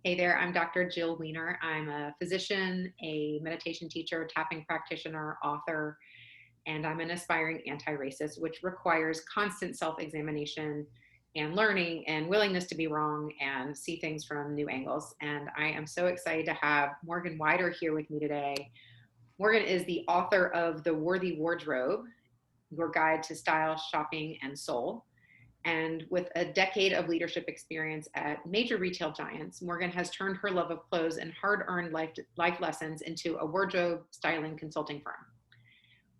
Hey there, I'm Dr. Jill Wener. I'm a physician, a meditation teacher, tapping practitioner, author, and I'm an aspiring anti-racist, which requires constant self-examination and learning and willingness to be wrong and see things from new angles. And I am so excited to have Morgan Wider here with me today. Morgan is the author of The Worthy Wardrobe, Your Guide to Style, Shopping, and Soul. And with a decade of leadership experience at major retail giants, Morgan has turned her love of clothes and hard-earned life lessons into a wardrobe styling consulting firm.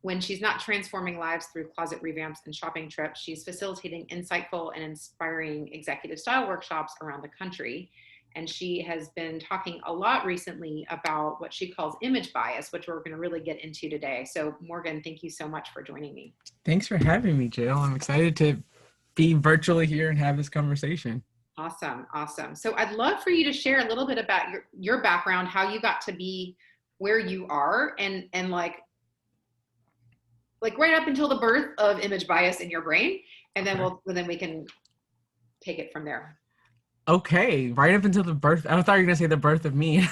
When she's not transforming lives through closet revamps and shopping trips, she's facilitating insightful and inspiring executive style workshops around the country. And she has been talking a lot recently about what she calls image bias, which we're going to really get into today. So Morgan, thank you so much for joining me. Thanks for having me, Jill. I'm excited to be virtually here and have this conversation. Awesome. Awesome. So I'd love for you to share a little bit about your background, how you got to be where you are and like right up until the birth of image bias in your brain. And then then we can take it from there. Okay, right up until the birth. I thought you were gonna say the birth of me.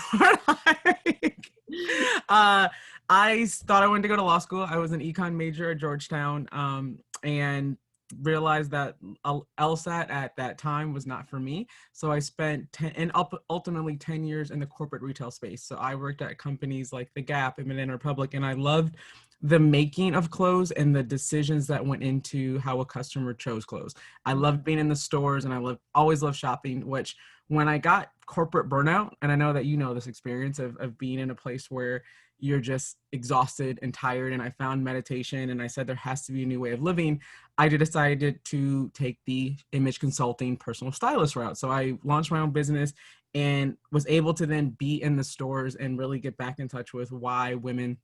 uh, I thought I wanted to go to law school. I was an econ major at Georgetown, and realized that LSAT at that time was not for me. So I spent ultimately 10 years in the corporate retail space. So I worked at companies like The Gap and Banana Republic, and I loved the making of clothes and the decisions that went into how a customer chose clothes. I loved being in the stores, and always loved shopping, which when I got corporate burnout, and I know that you know this experience of being in a place where you're just exhausted and tired, and I found meditation, and I said there has to be a new way of living. I decided to take the image consulting personal stylist route. So I launched my own business and was able to then be in the stores and really get back in touch with why women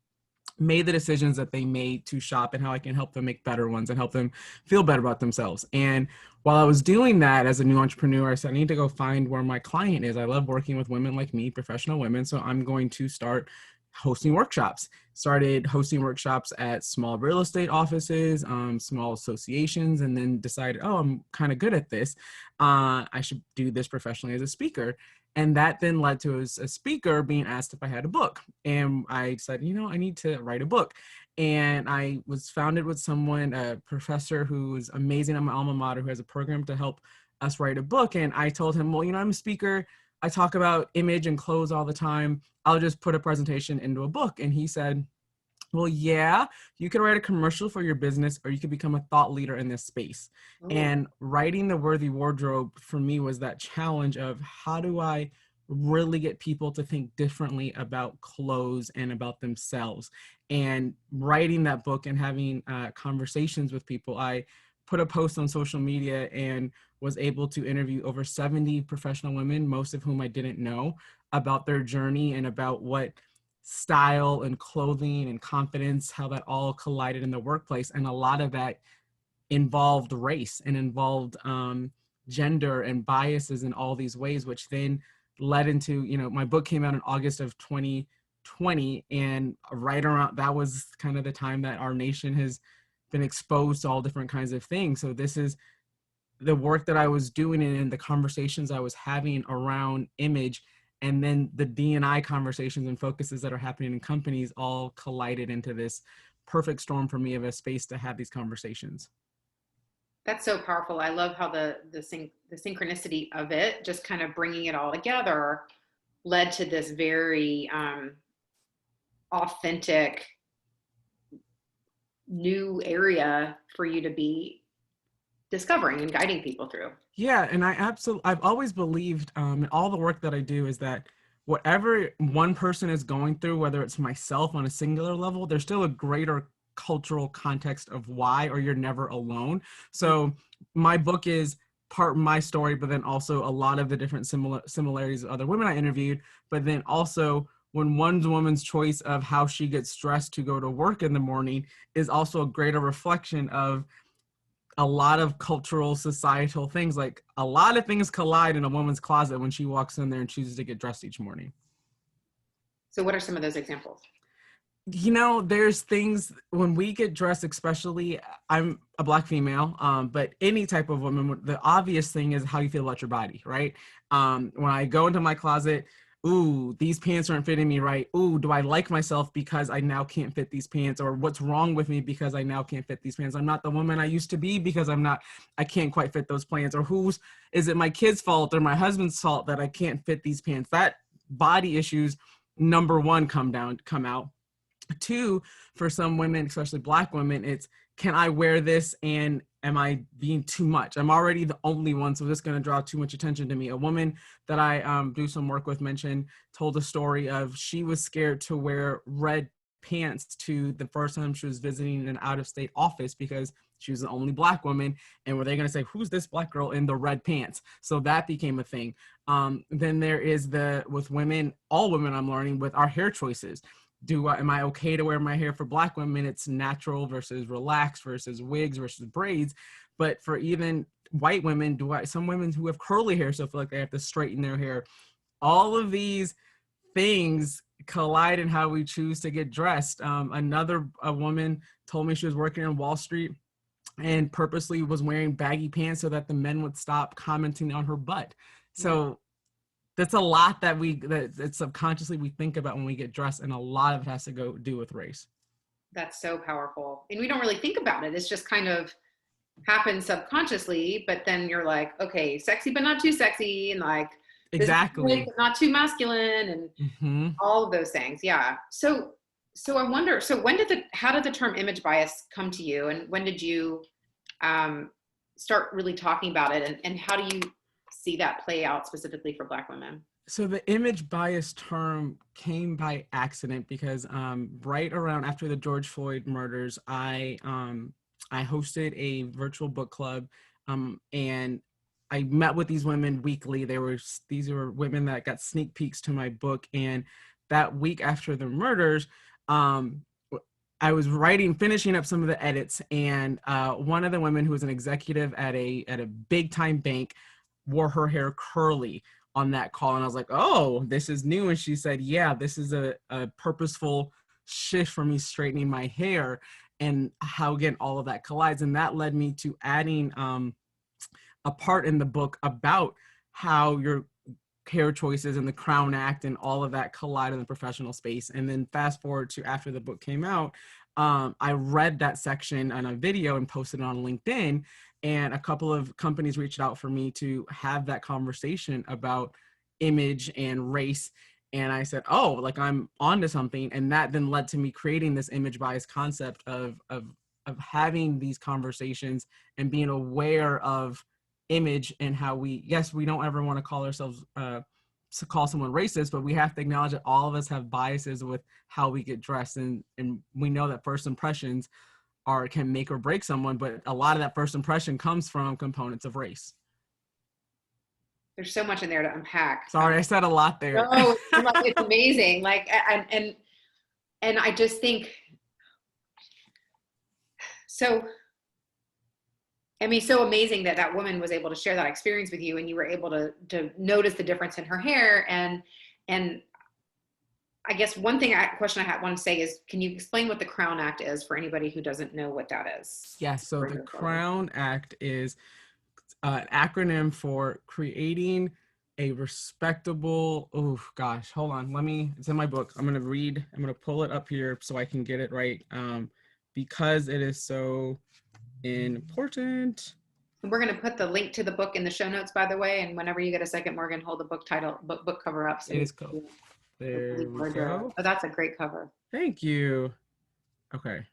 made the decisions that they made to shop and how I can help them make better ones and help them feel better about themselves. And while I was doing that as a new entrepreneur, I said, I need to go find where my client is. I love working with women like me, professional women. So I'm going to start hosting workshops. Started hosting workshops at small real estate offices, small associations, and then decided, oh, I'm kind of good at this. I should do this professionally as a speaker. And that then led to a speaker being asked if I had a book. And I said, I need to write a book. And I was founded with someone, a professor who is amazing at my alma mater, who has a program to help us write a book. And I told him, well, I'm a speaker. I talk about image and clothes all the time. I'll just put a presentation into a book. And he said, well, yeah, you could write a commercial for your business, or you could become a thought leader in this space. Oh. And writing The Worthy Wardrobe for me was that challenge of how do I really get people to think differently about clothes and about themselves. And writing that book and having conversations with people, I put a post on social media and was able to interview over 70 professional women, most of whom I didn't know, about their journey and about what style and clothing and confidence, how that all collided in the workplace. And a lot of that involved race and involved gender and biases in all these ways, which then led into, my book came out in August of 2020. And right around, that was kind of the time that our nation has been exposed to all different kinds of things. So this is the work that I was doing and the conversations I was having around image, and then the D&I conversations and focuses that are happening in companies all collided into this perfect storm for me of a space to have these conversations. That's so powerful. I love how the synchronicity of it, just kind of bringing it all together, led to this very authentic new area for you to be discovering and guiding people through. Yeah, and I've always believed in all the work that I do is that whatever one person is going through, whether it's myself on a singular level, there's still a greater cultural context of why, or you're never alone. So my book is part my story, but then also a lot of the different similarities of other women I interviewed, but then also when one woman's choice of how she gets dressed to go to work in the morning is also a greater reflection of a lot of cultural, societal things. Like a lot of things collide in a woman's closet when she walks in there and chooses to get dressed each morning. So what are some of those examples? There's things when we get dressed, especially I'm a Black female, but any type of woman, the obvious thing is how you feel about your body, right? When I go into my closet, ooh, these pants aren't fitting me right. Ooh, do I like myself because I now can't fit these pants? Or what's wrong with me because I now can't fit these pants? I'm not the woman I used to be because I can't quite fit those pants. Or is it my kid's fault or my husband's fault that I can't fit these pants? That body issues, number one, come out. Two, for some women, especially Black women, it's, can I wear this and am I being too much? I'm already the only one, so this is going to draw too much attention to me. A woman that I do some work with told a story of she was scared to wear red pants to the first time she was visiting an out-of-state office because she was the only Black woman, and were they going to say, who's this Black girl in the red pants? So that became a thing. Then there is with women, all women, I'm learning, with our hair choices. Am I okay to wear my hair? For Black women, it's natural versus relaxed versus wigs versus braids. But for even white women, some women who have curly hair still feel like they have to straighten their hair. All of these things collide in how we choose to get dressed. A woman told me she was working on Wall Street and purposely was wearing baggy pants so that the men would stop commenting on her butt. So that's a lot that subconsciously we think about when we get dressed, and a lot of it has to do with race. That's so powerful. And we don't really think about it. It's just kind of happens subconsciously, but then you're like, okay, sexy, but not too sexy. And like, exactly, not too masculine, and all of those things. Yeah. So I wonder, how did the term image bias come to you? And when did you start really talking about it? And how do you see that play out specifically for Black women? So the image bias term came by accident because right around after the George Floyd murders, I hosted a virtual book club, and I met with these women weekly. These were women that got sneak peeks to my book, and that week after the murders, I was finishing up some of the edits, and one of the women who was an executive at a big time bank wore her hair curly on that call. And I was like, oh, this is new. And she said, yeah, this is a purposeful shift for me straightening my hair, and how, again, all of that collides. And that led me to adding a part in the book about how your hair choices and the Crown Act and all of that collide in the professional space. And then fast forward to after the book came out, I read that section on a video and posted it on LinkedIn. And a couple of companies reached out for me to have that conversation about image and race. And I said, oh, like, I'm onto something. And that then led to me creating this image bias concept of having these conversations and being aware of image and how we don't ever want to call ourselves, to call someone racist, but we have to acknowledge that all of us have biases with how we get dressed. And we know that first impressions can make or break someone, but a lot of that first impression comes from components of race. There's so much in there to unpack. Sorry, I said a lot there. No, it's amazing. Like, and I just think, so amazing that woman was able to share that experience with you, and you were able to notice the difference in her hair. And I guess question I want to say is, can you explain what the Crown Act is for anybody who doesn't know what that is? Yes, so the Crown Act is an acronym for creating a respectable, hold on, it's in my book. I'm going to pull it up here so I can get it right, because it is so important. We're going to put the link to the book in the show notes, by the way, and whenever you get a second, Morgan, hold the book cover up. So it is cool. There we go. Oh, that's a great cover. Thank you. Okay.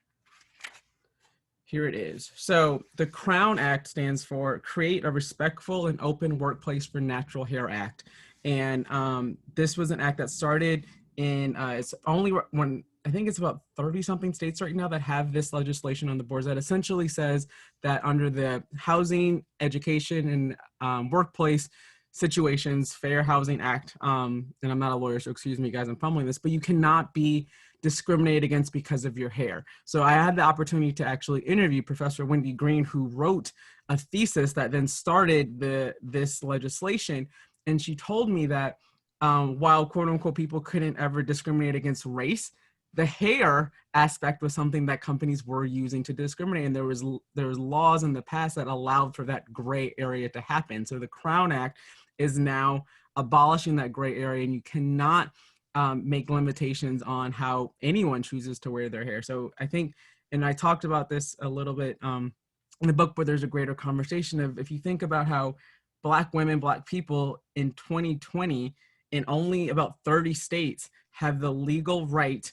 Here it is. So the Crown Act stands for Create a Respectful and Open Workplace for Natural Hair Act. And this was an act that started in, it's only when, I think it's about 30 something states right now that have this legislation on the boards that essentially says that under the Housing, Education, and Workplace Situations Fair Housing Act, and I'm not a lawyer, so excuse me guys, I'm fumbling this, but you cannot be discriminated against because of your hair. So I had the opportunity to actually interview Professor Wendy Green, who wrote a thesis that then started this legislation. And she told me that while quote unquote people couldn't ever discriminate against race, the hair aspect was something that companies were using to discriminate, and there was laws in the past that allowed for that gray area to happen. So the Crown Act is now abolishing that gray area, and you cannot make limitations on how anyone chooses to wear their hair. So I think, and I talked about this a little bit in the book, but there's a greater conversation of, if you think about how Black women, Black people in 2020, in only about 30 states, have the legal right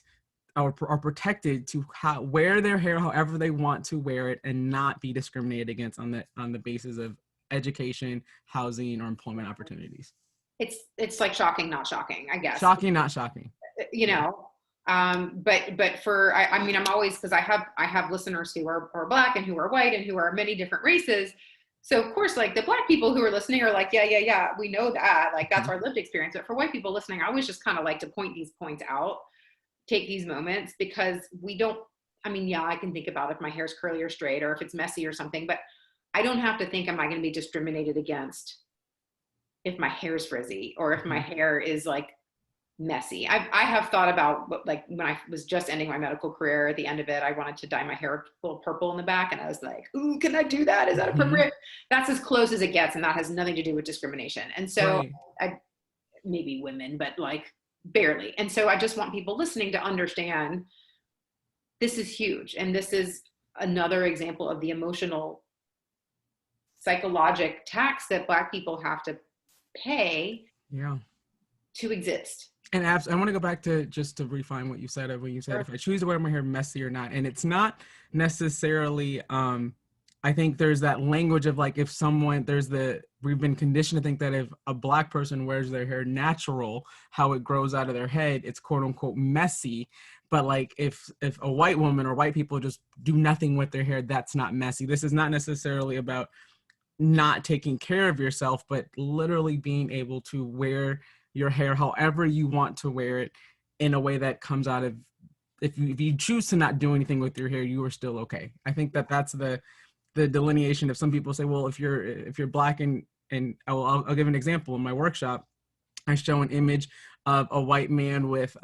or are protected to wear their hair however they want to wear it and not be discriminated against on the basis of education, housing, or employment opportunities. It's like shocking, not shocking, I guess. Shocking, not shocking. You know, but for I mean, I'm always, because I have listeners who are Black and who are white and who are many different races. So of course, like the Black people who are listening are like, yeah, we know that, like that's our lived experience. But for white people listening, I always just kind of like to point these points out, take these moments, because we don't, I mean, yeah, I can think about if my hair's curly or straight or if it's messy or something, but I don't have to think, am I going to be discriminated against if my hair's frizzy or if my hair is like messy. I have thought about, like when I was just ending my medical career, at the end of it, I wanted to dye my hair a little purple in the back, and I was like, ooh, can I do that? Is that appropriate? That's as close as it gets, and that has nothing to do with discrimination. And so maybe women, but like barely. And so I just want people listening to understand this is huge, and this is another example of the emotional psychologic tax that Black people have to pay to exist. And I want to go back to, just to refine what you said, when you said, if I choose to wear my hair messy or not. And it's not necessarily, I think there's that language of like, if someone, we've been conditioned to think that if a Black person wears their hair natural, how it grows out of their head, it's quote unquote messy. But like if a white woman or white people just do nothing with their hair, that's not messy. This is not necessarily about not taking care of yourself, but literally being able to wear your hair however you want to wear it, in a way that comes out of, if you choose to not do anything with your hair, you are still okay. I think that's the delineation of, some people say, well, if you're Black, and I'll give an example. In my workshop, I show an image of a white man with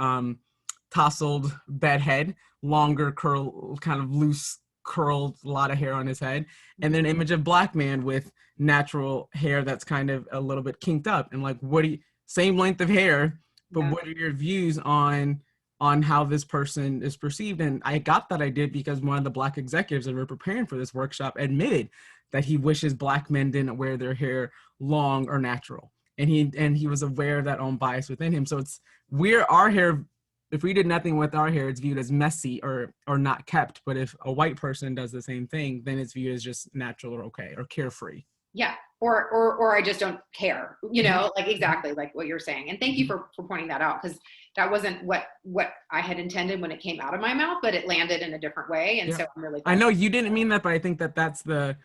tousled bedhead, longer curl, kind of loose curled, a lot of hair on his head, and then an image of Black man with natural hair that's kind of a little bit kinked up. And like, same length of hair, but what are your views on how this person is perceived? And I got that idea because one of the Black executives that were preparing for this workshop admitted that he wishes Black men didn't wear their hair long or natural, and he was aware of that own bias within him. So our hair, if we did nothing with our hair, it's viewed as messy or not kept. But if a white person does the same thing, then it's viewed as just natural or okay or carefree. Yeah. Or I just don't care, like exactly like what you're saying. And thank you for pointing that out, because that wasn't what I had intended when it came out of my mouth, but it landed in a different way. And so I'm really glad. I know you didn't mean that, but I think that's the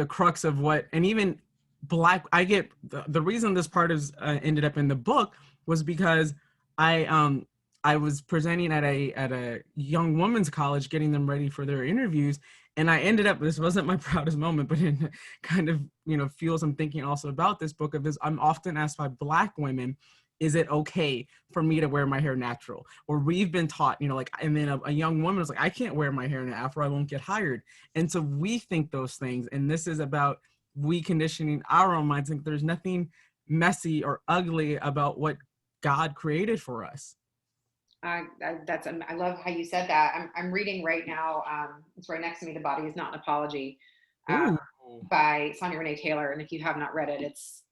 crux of what, and even Black, I get the reason this part is ended up in the book was because I was presenting at a young women's college, getting them ready for their interviews. And I ended up, this wasn't my proudest moment, but it kind of, fuels I'm thinking also about this book of this. I'm often asked by Black women, is it okay for me to wear my hair natural? Or we've been taught, and then a young woman was like, I can't wear my hair in an afro, I won't get hired. And so we think those things, and this is about reconditioning our own minds. I think there's nothing messy or ugly about what God created for us. I love how you said that. I'm reading right now. It's right next to me. The Body Is Not an Apology, by Sonia Renee Taylor. And if you have not read it, it's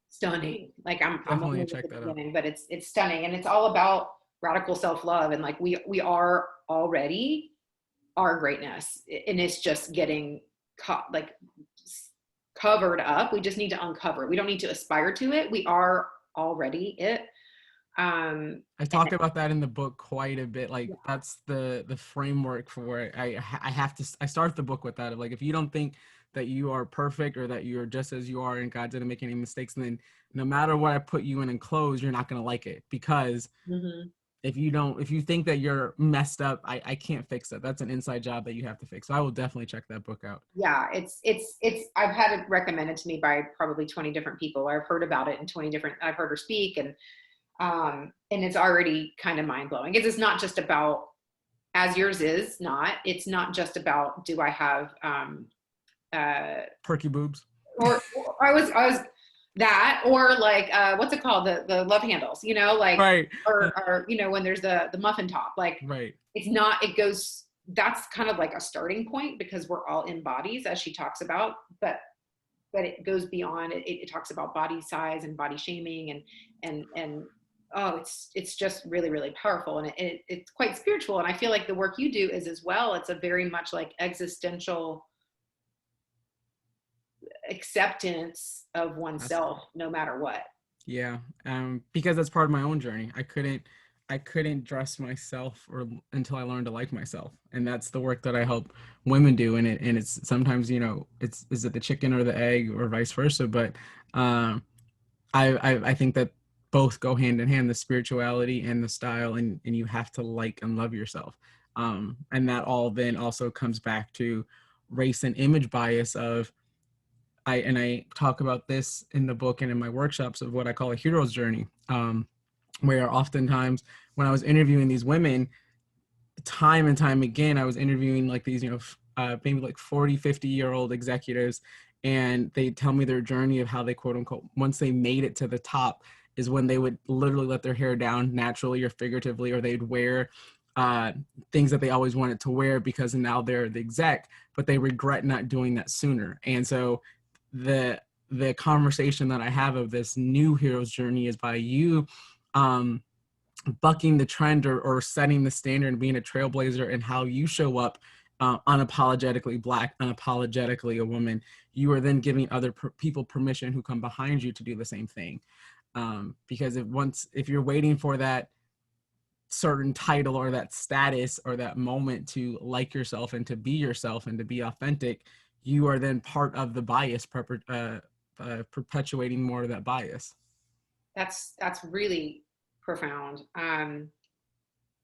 stunning. Like I'm only at the beginning, but it's stunning, and it's all about radical self-love, and like we are already our greatness, and it's just getting covered up. We just need to uncover it. We don't need to aspire to it. We are already it. I talk about that in the book quite a bit. Like that's the framework for it. I start the book with that of like, if you don't think that you are perfect or that you're just as you are and God didn't make any mistakes, then no matter what I put you in and close, you're not going to like it, because if you think that you're messed up, I can't fix it. That's an inside job that you have to fix. So I will definitely check that book out. Yeah, it's I've had it recommended to me by probably 20 different people. I've heard about it in 20 different, I've heard her speak, and And it's already kind of mind blowing. It's not just about, as yours is not, it's not just about, do I have, Perky boobs. or I was that, or like, what's it called? The love handles, like, Right. or, when there's the muffin top, like, Right. it's not, it goes, that's kind of like a starting point because we're all in bodies, as she talks about, but it goes beyond it. It talks about body size and body shaming and oh, it's just really, really powerful. And it's quite spiritual. And I feel like the work you do is as well. It's a very much like existential acceptance of oneself, no matter what. Yeah, because that's part of my own journey. I couldn't dress myself or until I learned to like myself, and that's the work that I help women do. And it's sometimes, it's is it the chicken or the egg or vice versa, but um, I think that both go hand in hand, the spirituality and the style, and you have to like and love yourself, and that all then also comes back to race and image bias of I talk about this in the book and in my workshops of what I call a hero's journey, where oftentimes when I was interviewing these women, time and time again, I was interviewing like these, maybe like 40, 50-year-old executives, and they tell me their journey of how they, quote unquote, once they made it to the top, is when they would literally let their hair down naturally or figuratively, or they'd wear things that they always wanted to wear because now they're the exec, but they regret not doing that sooner. And so the conversation that I have of this new hero's journey is by you bucking the trend, or setting the standard and being a trailblazer in how you show up, unapologetically Black, unapologetically a woman. You are then giving other people permission who come behind you to do the same thing. Because if you're waiting for that certain title or that status or that moment to like yourself and to be yourself and to be authentic, you are then part of the bias, perpetuating more of that bias. That's really profound. And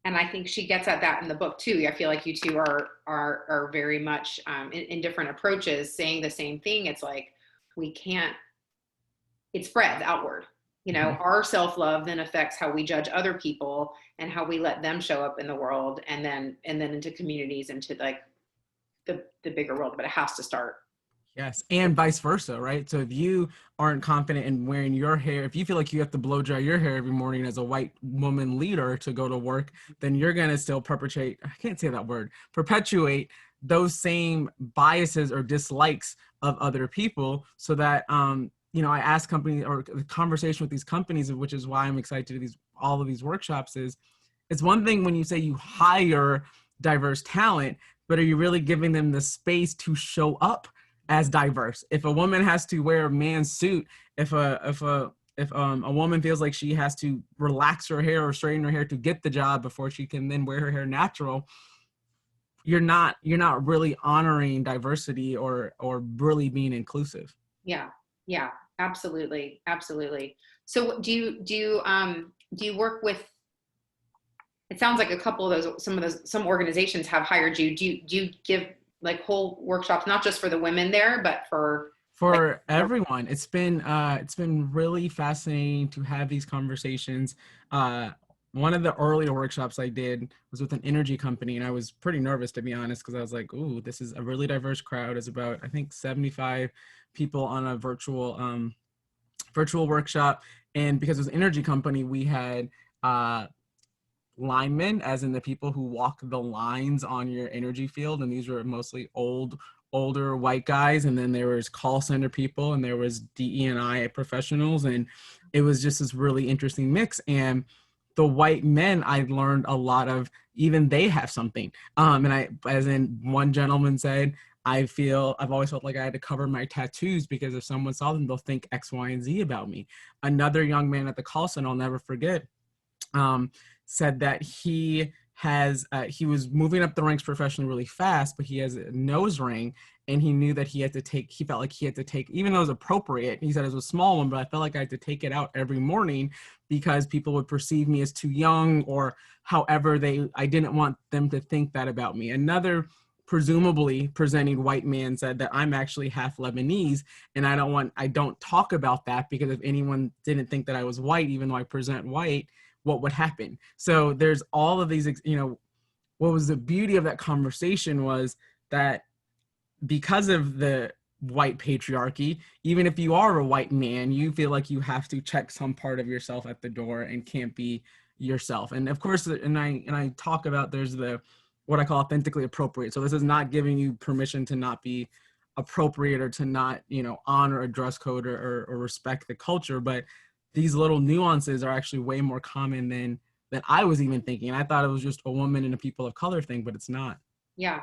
I think she gets at that in the book too. I feel like you two are very much in different approaches saying the same thing. It's like, we can't, it spreads outward. Our self-love then affects how we judge other people and how we let them show up in the world, and then into communities, into like the bigger world. But it has to start. Yes, and vice versa, right? So if you aren't confident in wearing your hair, if you feel like you have to blow dry your hair every morning as a white woman leader to go to work, then you're going to still I can't say that word, perpetuate those same biases or dislikes of other people, so that, I ask companies, or the conversation with these companies, which is why I'm excited to do all of these workshops, is it's one thing when you say you hire diverse talent, but are you really giving them the space to show up as diverse? If a woman has to wear a man's suit, if a woman feels like she has to relax her hair or straighten her hair to get the job before she can then wear her hair natural, you're not really honoring diversity or really being inclusive. Yeah, absolutely, absolutely. So do you work with, it sounds like a couple of those, some organizations have hired you. Do you give like whole workshops, not just for the women there, but for Everyone? It's been really fascinating to have these conversations. One of the earlier workshops I did was with an energy company, and I was pretty nervous, to be honest, because I was like, "Ooh, this is a really diverse crowd." It's about, I think, 75 people on a virtual workshop, and because it was an energy company, we had linemen, as in the people who walk the lines on your energy field, and these were mostly older white guys, and then there was call center people, and there was DE&I professionals, and it was just this really interesting mix. And the white men, I learned a lot of, even they have something. And as in one gentleman said, I've always felt like I had to cover my tattoos because if someone saw them, they'll think X, Y, and Z about me. Another young man at the call center, I'll never forget, said that he was moving up the ranks professionally really fast, but he has a nose ring, and he knew that he felt like he had to take, even though it was appropriate, he said it was a small one, but I felt like I had to take it out every morning because people would perceive me as too young, or however I didn't want them to think that about me. Another presumably presenting white man said that I'm actually half Lebanese, and I don't talk about that, because if anyone didn't think that I was white, even though I present white, what would happen? So there's all of these, what was the beauty of that conversation was that because of the white patriarchy, even if you are a white man, you feel like you have to check some part of yourself at the door and can't be yourself. And of course, and I talk about, there's the what I call authentically appropriate. So this is not giving you permission to not be appropriate or to not, honor a dress code or respect the culture, but these little nuances are actually way more common than I was even thinking. I thought it was just a woman and a people of color thing, but it's not. Yeah.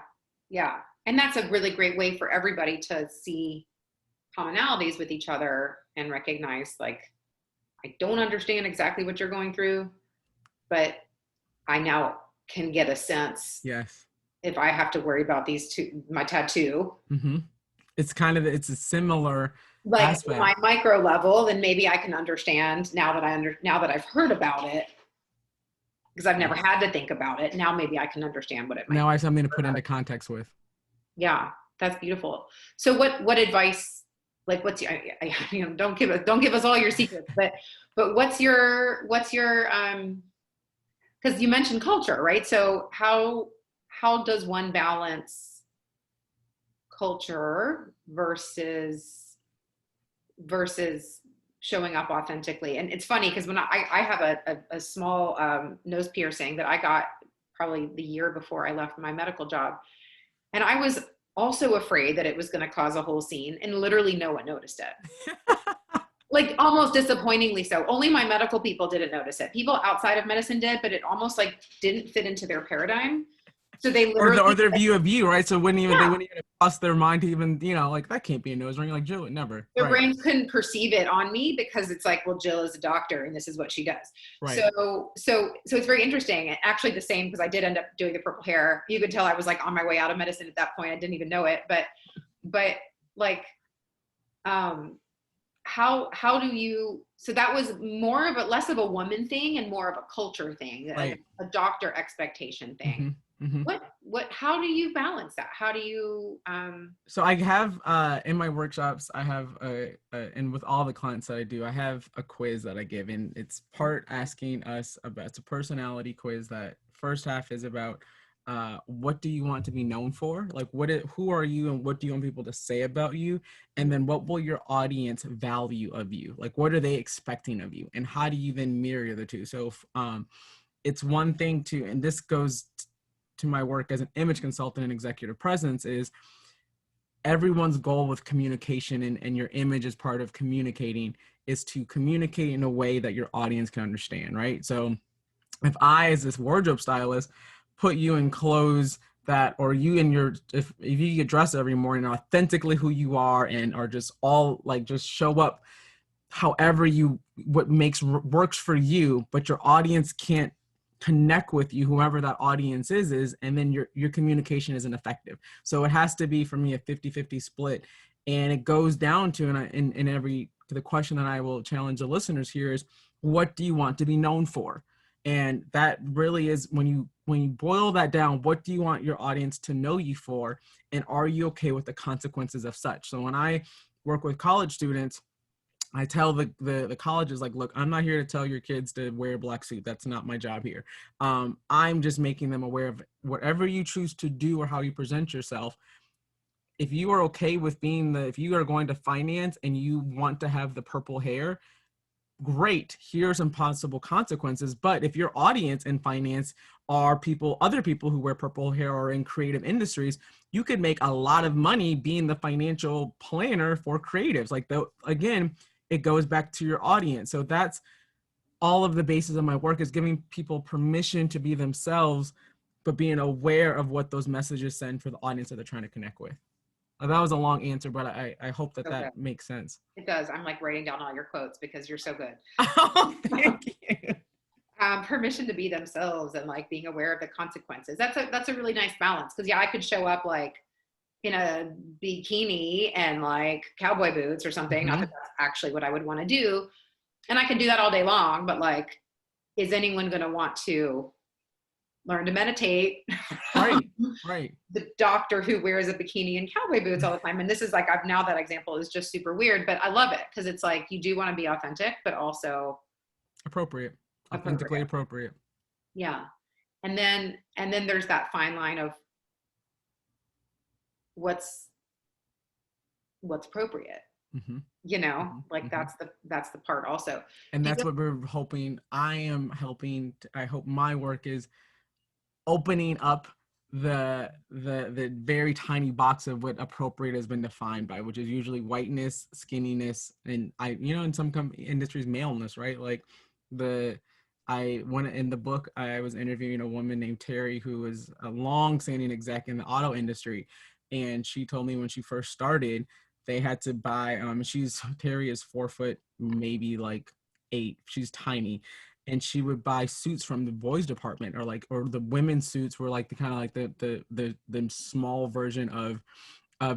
Yeah. And that's a really great way for everybody to see commonalities with each other and recognize, like, I don't understand exactly what you're going through, but I now can get a sense. Yes. If I have to worry about my tattoo. Mm-hmm. It's a similar like aspect. My micro level, then maybe I can understand now that I've heard about it, because I've never had to think about it. Now maybe I can understand what it might now be. I have something to put into context with. Yeah, that's beautiful. So what advice, like, what's your, don't give us all your secrets, but what's your because you mentioned culture, right? So how does one balance culture versus showing up authentically? And it's funny because when I have a small nose piercing that I got probably the year before I left my medical job, and I was also afraid that it was going to cause a whole scene, and literally no one noticed it. Like, almost disappointingly so. Only my medical people didn't notice it. People outside of medicine did, but it almost like didn't fit into their paradigm. So they literally, or their view of you, right? So they wouldn't even cross their mind to even, like, that can't be a nose ring. Like, Jill would never. their Right. brains couldn't perceive it on me, because it's like, well, Jill is a doctor and this is what she does. Right. So it's very interesting. And actually the same, because I did end up doing the purple hair. You could tell I was like on my way out of medicine at that point. I didn't even know it, but like, how do you, so that was less of a woman thing and more of a culture thing, right. a doctor expectation thing. Mm-hmm. Mm-hmm. How do you balance that? How do you so I have in my workshops, I have and with all the clients that I do, I have a quiz that I give, and it's part asking us about, it's a personality quiz. That first half is about what do you want to be known for? Like, who are you and what do you want people to say about you? And then what will your audience value of you? Like, what are they expecting of you? And how do you then mirror the two? So it's one thing to, and this goes to my work as an image consultant and executive presence, is everyone's goal with communication, and your image is part of communicating, is to communicate in a way that your audience can understand, right? So if I, as this wardrobe stylist, put you in clothes that, or you in your, if you get dressed every morning authentically who you are, and are just all like, just show up however what works for you, but your audience can't connect with you, whoever that audience is, and then your communication isn't effective. So it has to be, for me, a 50-50 split. And it goes down to, the question that I will challenge the listeners here is, what do you want to be known for? And that really is, when you boil that down, what do you want your audience to know you for? And are you okay with the consequences of such? So when I work with college students, I tell the colleges, like, look, I'm not here to tell your kids to wear a black suit. That's not my job here. I'm just making them aware of whatever you choose to do or how you present yourself. If you are okay with if you are going to finance and you want to have the purple hair, great, here are some possible consequences. But if your audience in finance are other people who wear purple hair or in creative industries, you could make a lot of money being the financial planner for creatives. Like, again, it goes back to your audience. So that's all of the basis of my work, is giving people permission to be themselves, but being aware of what those messages send for the audience that they're trying to connect with. That was a long answer, but I hope that makes sense. It does. I'm like writing down all your quotes because you're so good. Oh, thank you. Permission to be themselves and like being aware of the consequences. That's a really nice balance. Because I could show up like in a bikini and like cowboy boots or something. Mm-hmm. Not that that's actually what I would want to do. And I can do that all day long, but like, is anyone going to want to learn to meditate. Right, right. The doctor who wears a bikini and cowboy boots all the time. And this is like, I've now that example is just super weird, but I love it because it's like you do want to be authentic, but also Appropriate, authentically appropriate. appropriate. Yeah. And then there's that fine line of what's appropriate, Mm-hmm. like Mm-hmm. that's the part also. And Do that's you, what we're hoping. I hope my work is opening up the very tiny box of what appropriate has been defined by, which is usually whiteness, skinniness, and in some industries, maleness, right? Like the I when in the book I was interviewing a woman named Terry who was a long-standing exec in the auto industry, and she told me when she first started they had to buy Terry is 4 foot, maybe like 8. She's tiny, and she would buy suits from the boys department, or the women's suits were like the kind of like the small version of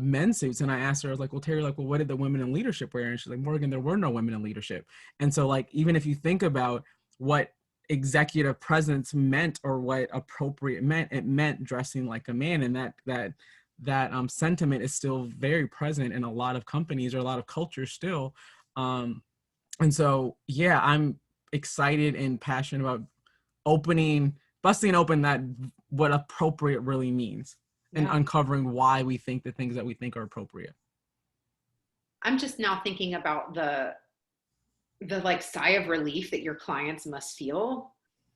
men's suits. And I asked her, I was like, well, Terry, like, well, what did the women in leadership wear? And she's like, Morgan, there were no women in leadership. And so like, even if you think about what executive presence meant or what appropriate meant, it meant dressing like a man. And that sentiment is still very present in a lot of companies or a lot of cultures still. And so, yeah, I'm excited and passionate about busting open that what appropriate really means, and yeah, uncovering why we think the things that we think are appropriate. I'm just now thinking about the like sigh of relief that your clients must feel,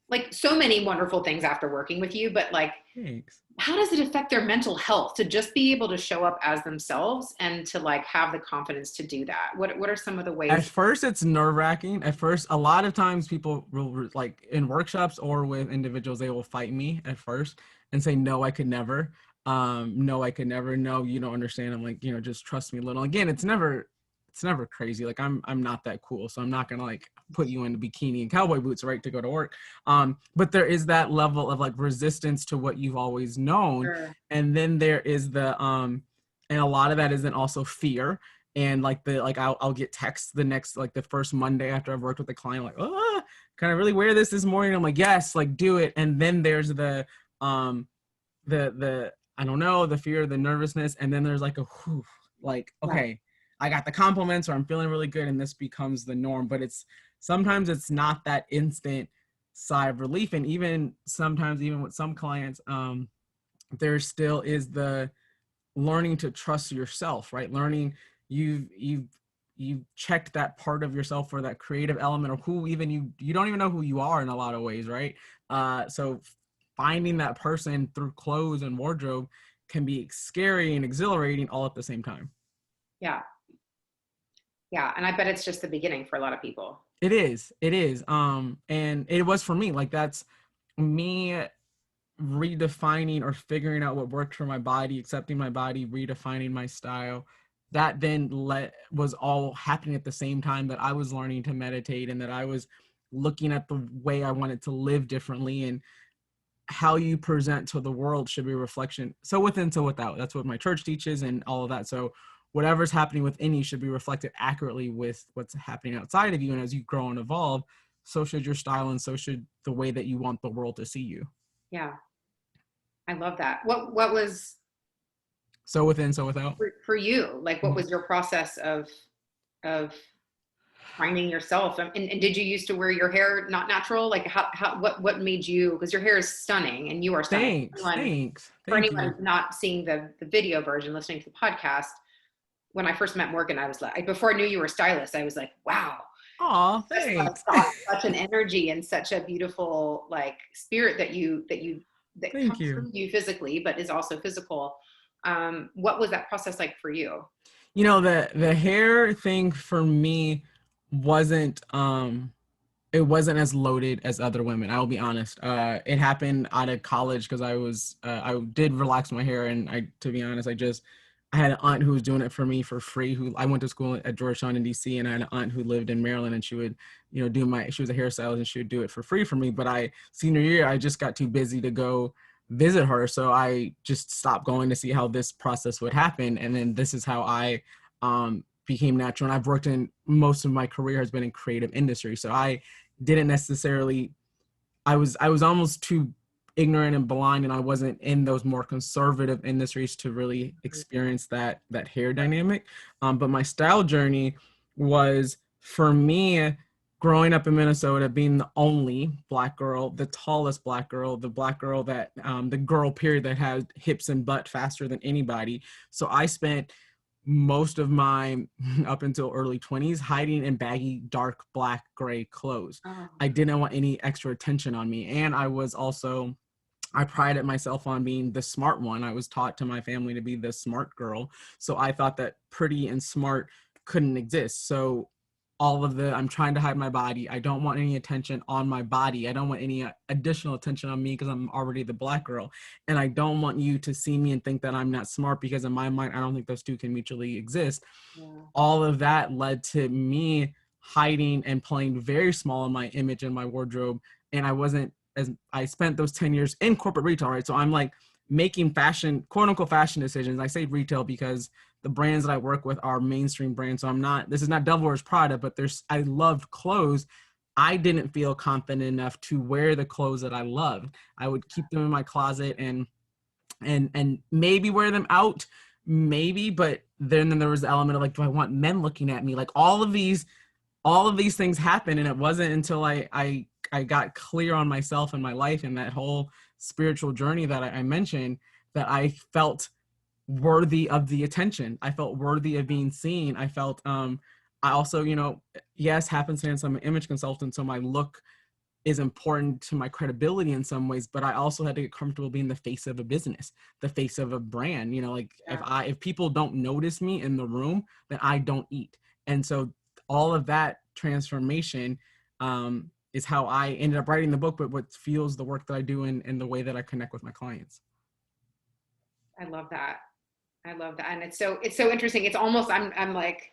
like so many wonderful things after working with you, but like Thanks. how does it affect their mental health to just be able to show up as themselves and to like have the confidence to do that? What are some of the At ways? first, it's nerve-wracking. At first, a lot of times people will, like in workshops or with individuals, they will fight me at first and say, no, I could never. No, I could never. No, you don't understand. I'm like, just trust me a little. Again, it's never crazy. Like I'm not that cool, so I'm not gonna like put you in a bikini and cowboy boots, right, to go to work. But there is that level of like resistance to what you've always known. Sure. And then there is and a lot of that is then also fear. And I'll get texts the first Monday after I've worked with the client, like, oh, can I really wear this morning? I'm like, yes, like do it. And then there's the I don't know, the fear, the nervousness, and then there's like a whew, like, Yeah. okay, I got the compliments or I'm feeling really good, and this becomes the norm. But sometimes it's not that instant sigh of relief. And even sometimes, even with some clients, there still is the learning to trust yourself, right? Learning you've checked that part of yourself, or that creative element, or who even you don't even know who you are in a lot of ways, right? So finding that person through clothes and wardrobe can be scary and exhilarating all at the same time. Yeah. Yeah. And I bet it's just the beginning for a lot of people. It is and it was for me. Like, that's me redefining or figuring out what worked for my body, accepting my body, redefining my style. That then was all happening at the same time that I was learning to meditate, and that I was looking at the way I wanted to live differently. And how you present to the world should be a reflection. So within, so without. That's what my church teaches and all of that. So whatever's happening within you should be reflected accurately with what's happening outside of you. And as you grow and evolve, so should your style, and so should the way that you want the world to see you. Yeah. I love that. What was So within, so without. for you? Like, what was your process of finding yourself? And did you used to wear your hair not natural? Like, what made you? Because your hair is stunning, and you are stunning. Thanks. For Thank anyone you. not seeing the video version, listening to the podcast, when I first met Morgan, I was like, before I knew you were a stylist, I was like, wow, Aw, just like thanks. got such an energy and such a beautiful like spirit that Thank comes you. through you physically, but is also physical. What was that process like for you? The hair thing for me wasn't it wasn't as loaded as other women. I will be honest. It happened out of college because I did relax my hair, and to be honest, I had an aunt who was doing it for me for free. Who I went to school at Georgetown in DC, and I had an aunt who lived in Maryland, and she would, she was a hairstylist, and she would do it for free for me. But senior year, I just got too busy to go visit her, so I just stopped going to see how this process would happen, and then this is how I became natural. And I've worked in most of my career has been in creative industry, so I didn't necessarily I was almost too ignorant and blind, and I wasn't in those more conservative industries to really experience that hair dynamic. But my style journey was, for me, growing up in Minnesota, being the only Black girl, the tallest Black girl, the Black girl that the girl period that had hips and butt faster than anybody. So I spent most of my up until early 20s hiding in baggy, dark, black, gray clothes. Oh, I didn't want any extra attention on me. And I prided myself on being the smart one. I was taught to my family to be the smart girl. So I thought that pretty and smart couldn't exist. So I'm trying to hide my body. I don't want any attention on my body. I don't want any additional attention on me because I'm already the Black girl. And I don't want you to see me and think that I'm not smart, because in my mind, I don't think those two can mutually exist. yeah. All of that led to me hiding and playing very small in my image and my wardrobe. And I spent those 10 years in corporate retail, right? So I'm like making fashion, quote unquote, fashion decisions. I say retail because the brands that I work with are mainstream brands. So this is not Devil Wears Prada, but I loved clothes. I didn't feel confident enough to wear the clothes that I loved. I would keep them in my closet and maybe wear them out, maybe, but then there was the element of like, do I want men looking at me? Like all of these things happen. And it wasn't until I got clear on myself and my life and that whole spiritual journey that I mentioned, that I felt worthy of the attention. I felt worthy of being seen. I felt, I also, yes, happenstance, I'm an image consultant, so my look is important to my credibility in some ways, but I also had to get comfortable being the face of a business, the face of a brand. If people don't notice me in the room, then I don't eat. And so all of that transformation is how I ended up writing the book, but what fuels the work that I do and the way that I connect with my clients. I love that. And it's so interesting. It's almost, I'm like,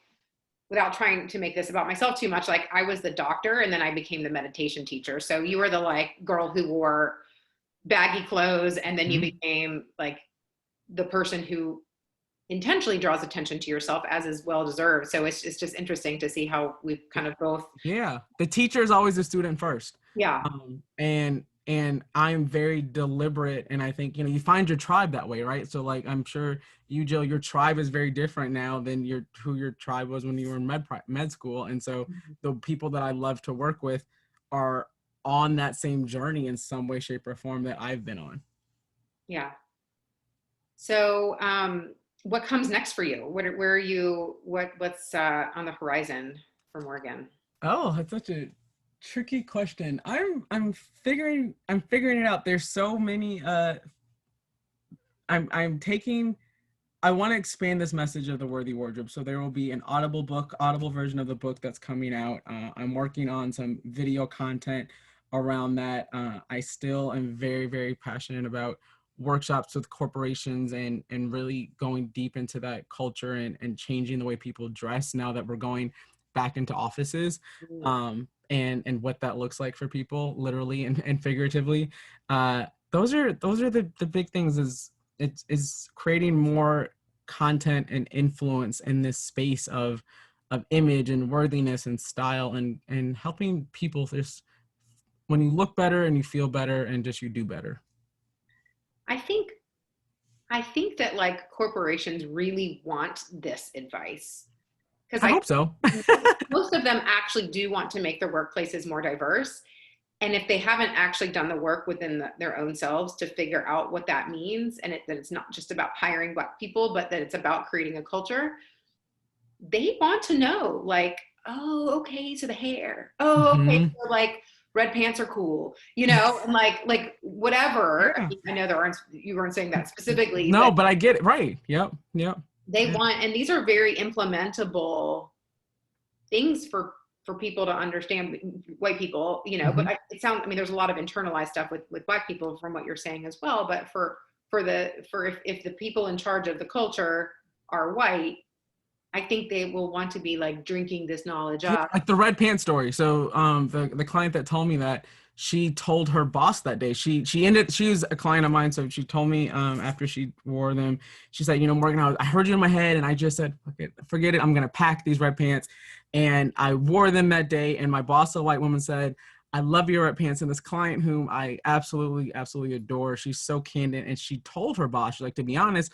without trying to make this about myself too much, like I was the doctor and then I became the meditation teacher. So you were the like girl who wore baggy clothes, and then you became like the person who intentionally draws attention to yourself, as is well deserved. So it's just interesting to see how we've kind of both. Yeah. The teacher is always the student first. Yeah. And I'm very deliberate, and I think, you find your tribe that way, right? So like, I'm sure you, Jill, your tribe is very different now than who your tribe was when you were in med school. And so the people that I love to work with are on that same journey in some way, shape, or form that I've been on. Yeah. So, what comes next for you? Where are you, what's on the horizon for Morgan? Oh, that's such a tricky question. I'm figuring it out. There's so many I want to expand this message of the Worthy Wardrobe. So there will be an audible version of the book that's coming out. I'm working on some video content around that. I still am very, very passionate about workshops with corporations and really going deep into that culture and changing the way people dress now that we're going back into offices. And what that looks like for people, literally and figuratively. Those are the big things. Is creating more content and influence in this space of image and worthiness and style and helping people just, when you look better and you feel better and just you do better. I think that like corporations really want this advice. I hope so. Most of them actually do want to make their workplaces more diverse. And if they haven't actually done the work within their own selves to figure out what that means, and that it's not just about hiring Black people, but that it's about creating a culture, they want to know, like, oh, okay, so the hair. Oh, okay, so like red pants are cool, and like whatever. Yeah. I mean, I know you weren't saying that specifically. No, but I get it. Right. Yep. They want, and these are very implementable things for people to understand, white people, but there's a lot of internalized stuff with Black people from what you're saying as well. But if the people in charge of the culture are white, I think they will want to be like drinking this knowledge up. Like the red pants story. So the client that told me that, she told her boss that day, she was a client of mine. So she told me after she wore them, she said, Morgan, I heard you in my head and I just said, forget it. I'm going to pack these red pants. And I wore them that day. And my boss, a white woman, said, I love your red pants. And this client whom I absolutely adore, she's so candid. And she told her boss, she's like, to be honest,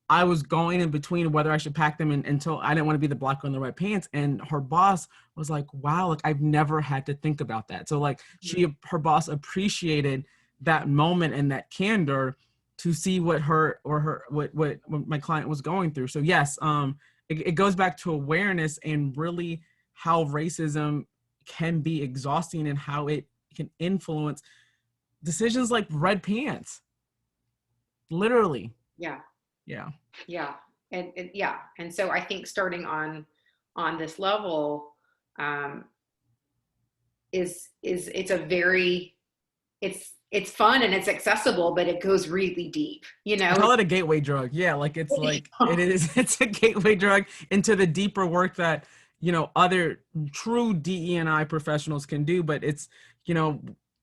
I was going in between whether I should pack them in until I didn't want to be the black girl in the red pants. And her boss was like, wow, like I've never had to think about that. So like her boss appreciated that moment and that candor to see what what my client was going through. So yes, it goes back to awareness and really how racism can be exhausting and how it can influence decisions like red pants. Literally. Yeah. Yeah. Yeah. And yeah. And so I think starting on this level, is it's a very, it's fun and it's accessible, but it goes really deep, you I know? call it a gateway drug. Yeah, like it's like it is. It's a gateway drug into the deeper work that other true DE&I professionals can do. But it's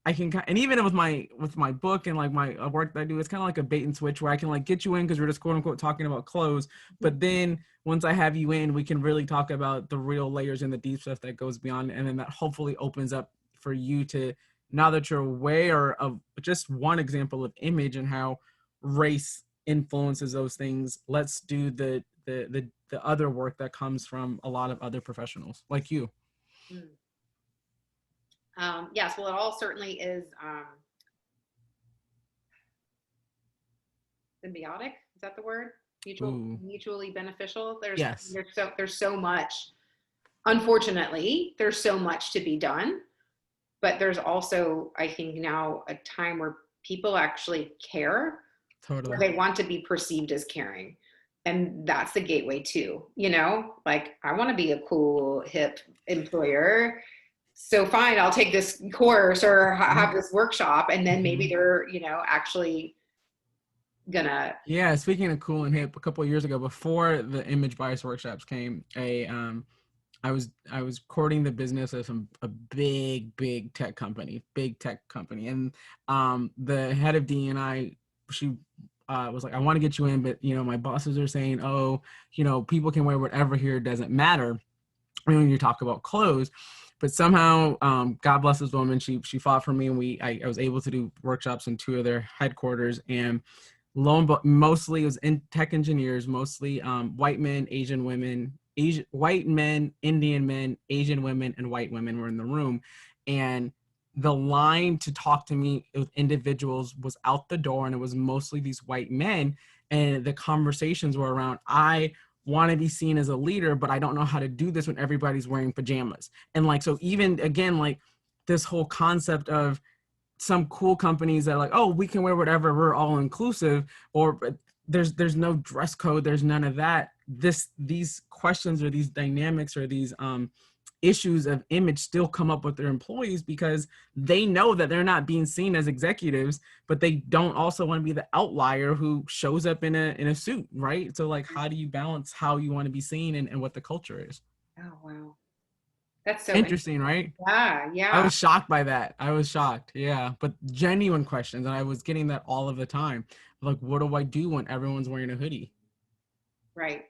I can, and even with my book and like my work that I do, it's kind of like a bait and switch where I can like get you in because we're just quote unquote talking about clothes. But then once I have you in, we can really talk about the real layers and the deep stuff that goes beyond, and then that hopefully opens up for you to, now that you're aware of just one example of image and how race influences those things, let's do the other work that comes from a lot of other professionals like you. Yes, well, it all certainly is symbiotic. Is that the word? Mutually beneficial. Yes. There's so much. Unfortunately, there's so much to be done, but there's also, I think, now a time where people actually care. Totally. They want to be perceived as caring. And that's the gateway too, like I want to be a cool, hip employer. So fine, I'll take this course or have this workshop. And then maybe they're, actually gonna. Yeah. Speaking of cool and hip, a couple of years ago, before the image bias workshops came, I was courting the business of a big tech company, and the head of D&I, she was like, I want to get you in, but my bosses are saying, oh, people can wear whatever here, it doesn't matter when you talk about clothes. But somehow, God bless this woman, she fought for me, and I was able to do workshops in 2 of their headquarters, and mostly it was in tech engineers, mostly white men, Asian women, white men, Indian men, Asian women, and white women were in the room. And the line to talk to me with individuals was out the door, and it was mostly these white men. And the conversations were around, I want to be seen as a leader, but I don't know how to do this when everybody's wearing pajamas. And like, so even again, like this whole concept of some cool companies that are like, oh, we can wear whatever, we're all inclusive, or there's no dress code, there's none of that. These questions or these dynamics or these issues of image still come up with their employees because they know that they're not being seen as executives, but they don't also want to be the outlier who shows up in a suit, right? So like, how do you balance how you want to be seen and what the culture is? Oh, wow. That's so interesting, right? Yeah. I was shocked by that. I was shocked. Yeah. But genuine questions. And I was getting that all of the time. Like, what do I do when everyone's wearing a hoodie? Right.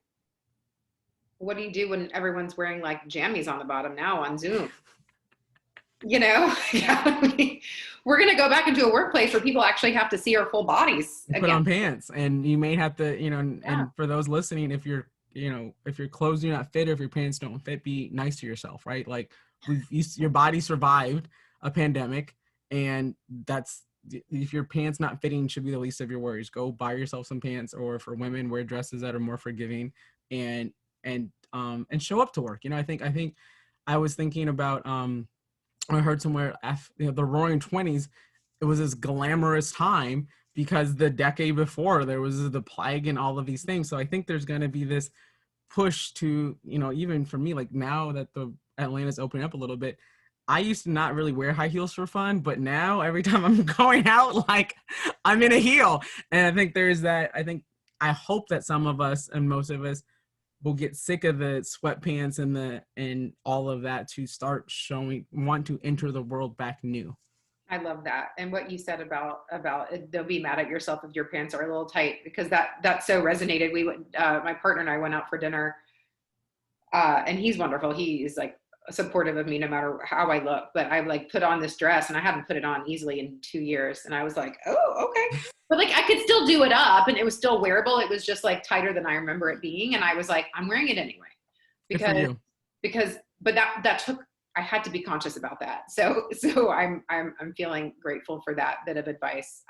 What do you do when everyone's wearing like jammies on the bottom now on Zoom? Yeah, we're going to go back into a workplace where people actually have to see our full bodies again. Put on pants, and you may have to, and for those listening, if your clothes do not fit or if your pants don't fit, be nice to yourself, right? Like your body survived a pandemic, and if your pants not fitting should be the least of your worries. Go buy yourself some pants, or for women, wear dresses that are more forgiving, and show up to work. I think I was thinking about I heard somewhere, the Roaring '20s, it was this glamorous time because the decade before there was the plague and all of these things. So I think there's going to be this push to, even for me, like now that the Atlanta's opening up a little bit, I used to not really wear high heels for fun, but now every time I'm going out, like I'm in a heel. And I think there's that. I hope that some of us and most of us will get sick of the sweatpants and all of that to start want to enter the world back new. I love that. And what you said about don't be mad at yourself if your pants are a little tight, because that so resonated. We went, my partner and I went out for dinner, and he's wonderful. He's like supportive of me no matter how I look. But I like put on this dress and I haven't put it on easily in 2 years. And I was like, oh, okay. But like I could still do it up and it was still wearable. It was just like tighter than I remember it being. And I was like, I'm wearing it anyway. Good for you. But that took, I had to be conscious about that. So I'm feeling grateful for that bit of advice.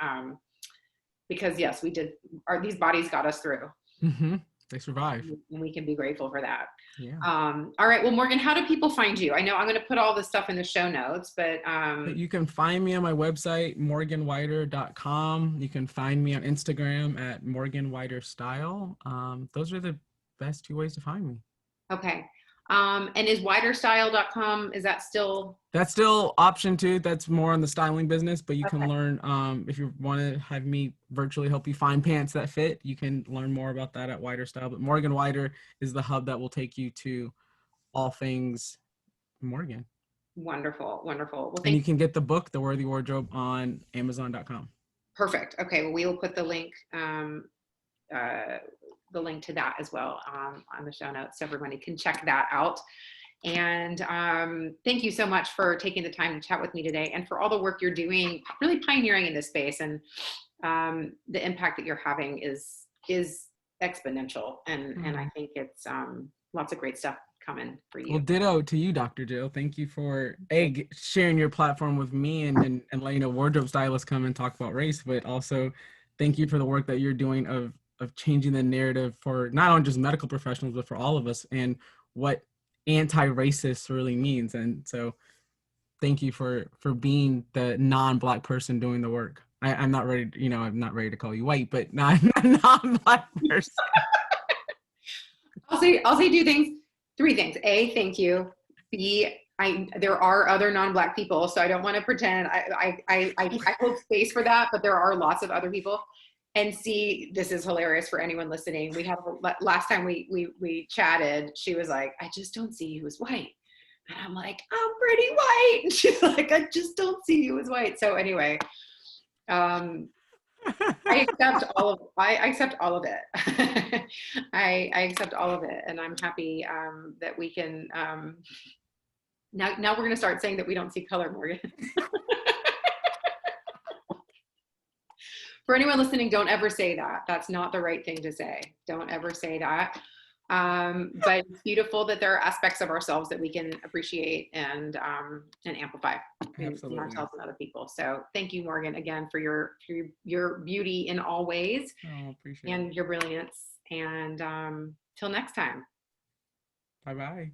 Because yes, these bodies got us through. Mm-hmm. They survive. And we can be grateful for that. Yeah. All right. Well, Morgan, how do people find you? I know I'm going to put all this stuff in the show notes, but you can find me on my website, morganwider.com. You can find me on Instagram at morganwiderstyle. Those are the best 2 ways to find me. Okay. And is widerstyle.com, is that still? That's still option 2. That's more on the styling business, but you can learn, if you want to have me virtually help you find pants that fit, you can learn more about that at Wider Style. But Morgan Wider is the hub that will take you to all things Morgan. Wonderful. Well, and you can get the book, The Worthy Wardrobe, on Amazon.com. Perfect. Okay. Well, we will put the link to that as well on the show notes, so everybody can check that out. And thank you so much for taking the time to chat with me today, and for all the work you're doing, really pioneering in this space. And the impact that you're having is exponential. And I think it's lots of great stuff coming for you. Well, ditto to you, Dr. Jill. Thank you for sharing your platform with me and letting a wardrobe stylist come and talk about race, but also thank you for the work that you're doing of changing the narrative for not only just medical professionals, but for all of us, and what anti-racist really means. And so thank you for being the non-Black person doing the work. I'm not ready, I'm not ready to call you white, but not non-Black person. I'll say 3 things. A, thank you. B, there are other non-Black people, so I don't want to pretend. I hold space for that, but there are lots of other people. And C, this is hilarious for anyone listening. We have last time we chatted, she was like, "I just don't see you as white," and I'm like, "I'm pretty white," and she's like, "I just don't see you as white." So anyway, I accept all of it. I accept all of it, and I'm happy that we can. Now we're going to start saying that we don't see color, Morgan. For anyone listening, don't ever say that. That's not the right thing to say. Don't ever say that. But it's beautiful that there are aspects of ourselves that we can appreciate and amplify in ourselves and other people. So thank you, Morgan, again for your beauty in all ways, and your brilliance. And till next time. Bye-bye.